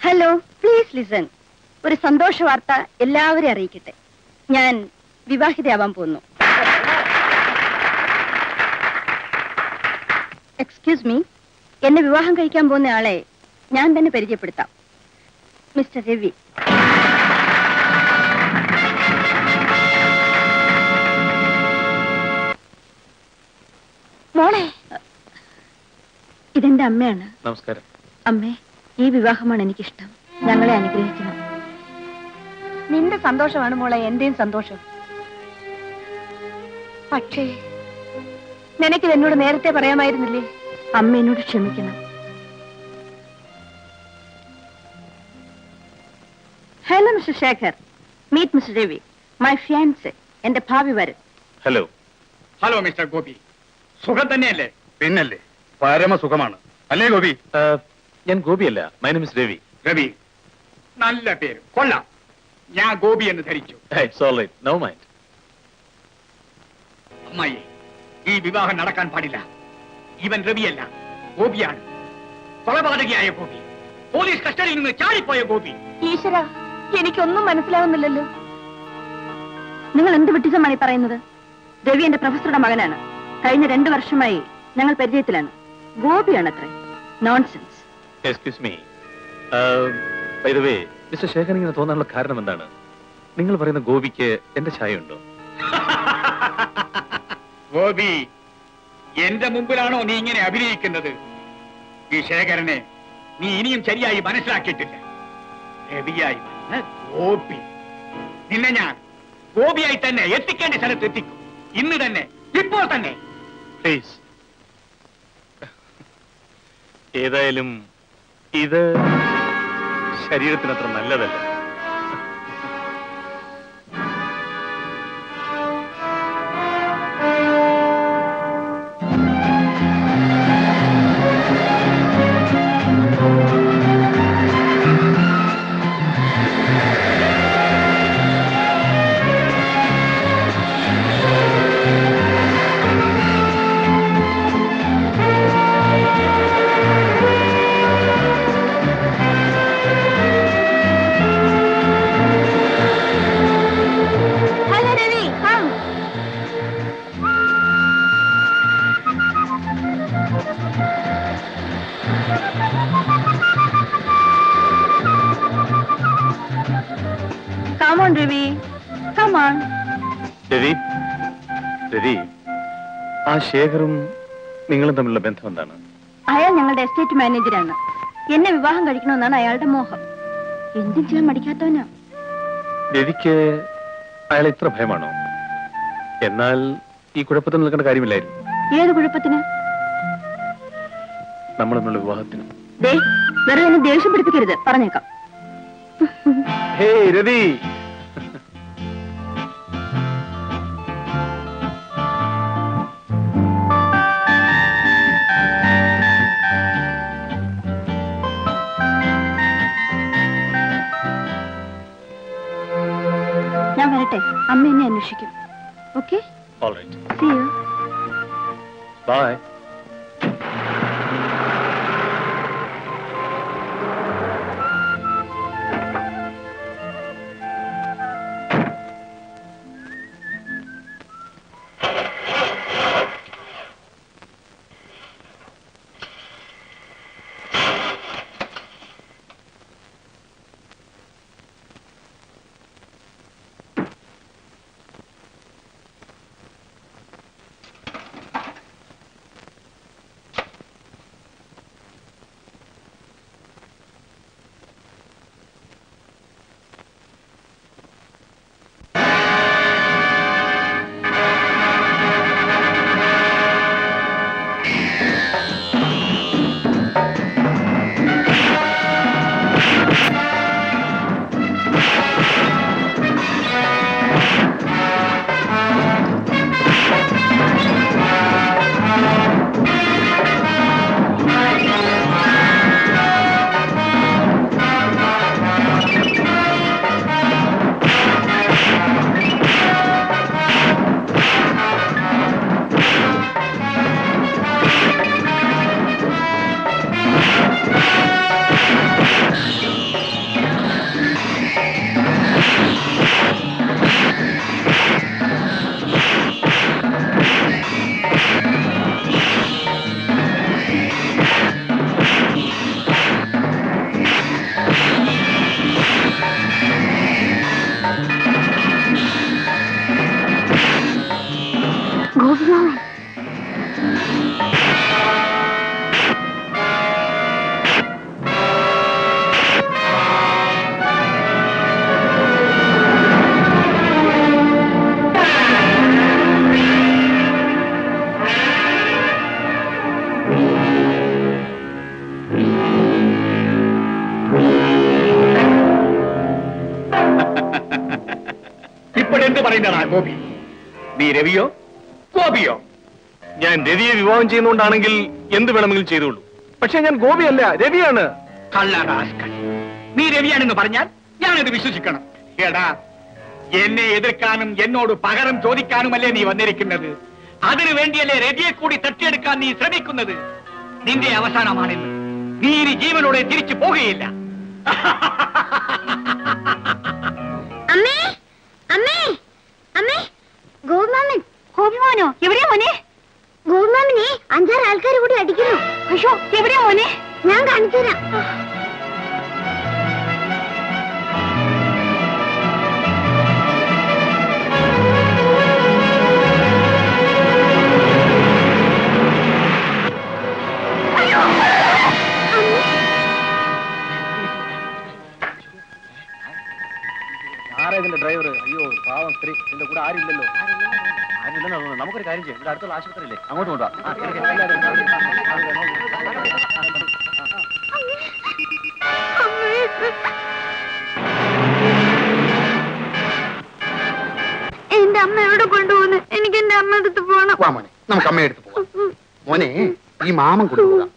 Hello, please listen. ഒരു സന്തോഷ വാർത്ത എല്ലാവരെയും അറിയിക്കട്ടെ. ഞാൻ വിവാഹിതയാവാൻ പോകുന്നു. എക്സ്ക്യൂസ് മീ, എന്നെ വിവാഹം കഴിക്കാൻ പോകുന്ന ആളെ ഞാൻ തന്നെ പരിചയപ്പെടുത്താം. മിസ്റ്റർ രവി. മോളെ, ഇതെന്റെ അമ്മയാണ്. നമസ്കാരം. അമ്മേ, ഈ വിവാഹമാണ് എനിക്കിഷ്ടം. ഞങ്ങളെ അനുഗ്രഹിക്കണം. നിന്റെ സന്തോഷമാണ് മോളെ എന്റെയും സന്തോഷം. പക്ഷേ നിനക്കിത് എന്നോട് നേരത്തെ പറയാമായിരുന്നില്ലേ? അമ്മ എന്നോട് ക്ഷമിക്കണം. Hello mister Shekhar, meet mister Ravi, my fiancee, എന്റെ ഭാവി വരൻ. ഹലോ. ഹലോ മിസ്റ്റർ ഗോപി, സുഖം തന്നെയല്ലേ? പിന്നല്ലേ, പരമസുഖമാണ് അല്ലേ ഗോപി? ഞാൻ ഗോപിയല്ല, my name is Ravi. Ravi, നല്ല പേര്, കൊള്ളാം. ഞാൻ ഗോപി എന്ന് ധരിച്ചു. It's all right, no mind. അമ്മായി, ഈ വിവാഹം നടക്കാൻ പാടില്ല. ഇവൻ രവിയല്ല, ഗോപിയാണ്. കൊലപാതകയായ ഗോപി, പോലീസ് കസ്റ്റഡിയിൽ നിന്ന് ചാടിപ്പോയ ഗോപി. ഈശ്വര, എനിക്കൊന്നും മനസ്സിലാവുന്നില്ലല്ലോ. നിങ്ങൾ എന്ത് വിട്ടിസമാണ് ഈ പറയുന്നത്? രവി എന്റെ പ്രൊഫസറുടെ മകനാണ്. കഴിഞ്ഞ 2 വർഷമായി ഞങ്ങൾ പരിചയത്തിലാണ്. ഗോപിയാണത്രേ. Nonsense. Excuse me, by the way, mister Shekhar ഇങ്ങനെ തോന്നാനുള്ള കാരണം എന്താണ്? നിങ്ങൾ പറയുന്ന ഗോപിക്ക് എന്റെ ഛായയുണ്ടോ? ഗോപി, എന്റെ മുമ്പിലാണോ നീ ഇങ്ങനെ അഭിനയിക്കുന്നത്? ഈ ശേഖരനെ നീ ഇനിയും ശരിയായി മനസ്സിലാക്കിയിട്ടില്ല. രവിയായി വന്ന ഗോപി, നിന്നെ ഞാൻ ഗോപിയായി തന്നെ എത്തിക്കേണ്ട സ്ഥലത്ത് എത്തിക്കും. ഇന്ന് തന്നെ, ഇപ്പോൾ തന്നെ. പ്ലീസ്. ഏതായാലും ഇത് ശരീരത്തിനത്ര നല്ലതല്ല. Come on, Ravi. Come on. Ravi, Ravi, ആ ശേഖറും നിങ്ങളും തമ്മിലുള്ള ബന്ധം എന്താണ്? അയാൾ ഞങ്ങളുടെ എസ്റ്റേറ്റ് മാനേജരാണ്. എന്നെ വിവാഹം കഴിക്കണമെന്നാണ് അയാളുടെ മോഹം. എന്തും ചെയ്യാൻ മടിക്കാത്തവനാ. രവിക്ക് അയാളെ ഇത്ര ഭയമാണോ? എന്നാൽ ഈ കുഴപ്പത്തിൽ നിൽക്കേണ്ട കാര്യമില്ലായിരുന്നു. ഏത് കുഴപ്പത്തിന്? നമ്മൾ തമ്മിലുള്ള വിവാഹത്തിന്. വെറുതെ എന്നെ ദേഷ്യം പിടിപ്പിക്കരുത്, പറഞ്ഞേക്കാം. ഹേയ് രവി, ഞാൻ വരട്ടെ, അമ്മ എന്നെ അന്വേഷിക്കും. Okay, all right, see you. Bye. എന്നോട് എന്ത് പറയുന്നതാ ഗോപി? നീ രവിയോ ഗോപിയോ? ഞാൻ രവിയെ വിവാഹം ചെയ്യുന്നതുകൊണ്ടാണെങ്കിൽ എന്ത് വേണമെങ്കിലും ചെയ്തോളൂ. പക്ഷെ ഞാൻ ഗോപിയല്ല, രവിയാണ്. കള്ള റാസ്കൽ. നീ രവിയാണെന്ന് പറഞ്ഞാൽ ഞാനത് വിശ്വസിക്കണം. എടാ, എന്നെ എതിർക്കാനും എന്നോട് പകരം ചോദിക്കാനുമല്ലേ നീ വന്നിരിക്കുന്നത്? അതിനു വേണ്ടിയല്ലേ രവിയെ കൂടി തട്ടിയെടുക്കാൻ നീ ശ്രമിക്കുന്നത്? നിന്റെ അവസാനമാണെന്ന്. നീ ഇനി ജീവനോടെ തിരിച്ചു പോകുകയില്ല. അമ്മേ അമ്മേ അമ്മേ, ഗോപിമാമൻ. ഗോപിമാനോ? എവിടെയാ മോനെ? ഗോപിമാമനെ 5-6 ആൾക്കാർ കൂടി അടിക്കുന്നു. അയ്യോ, എവിടെയാ മോനെ? ഞാൻ കാണിച്ചു തരാം. ഇതിന്റെ ഡ്രൈവർ? അയ്യോ പാവം സ്ത്രീ, ഇതിന്റെ കൂടെ ആരില്ലല്ലോ. ആരില്ലെന്ന് തോന്നുന്നു. നമുക്കൊരു കാര്യം ചെയ്യാം, ഇവിടെ അടുത്തുള്ള ആശുപത്രിയില്ലേ, അങ്ങോട്ട് കൊണ്ടുവാ. എന്റെ അമ്മ എവിടെ കൊണ്ടുപോകുന്നു? എനിക്ക് എന്റെ അമ്മ അടുത്ത് പോകണം. മോനെ, നമുക്ക് അമ്മയെടുത്ത് പോവാം. മോനെ, ഈ മാമൻ കൊണ്ടുപോകാം.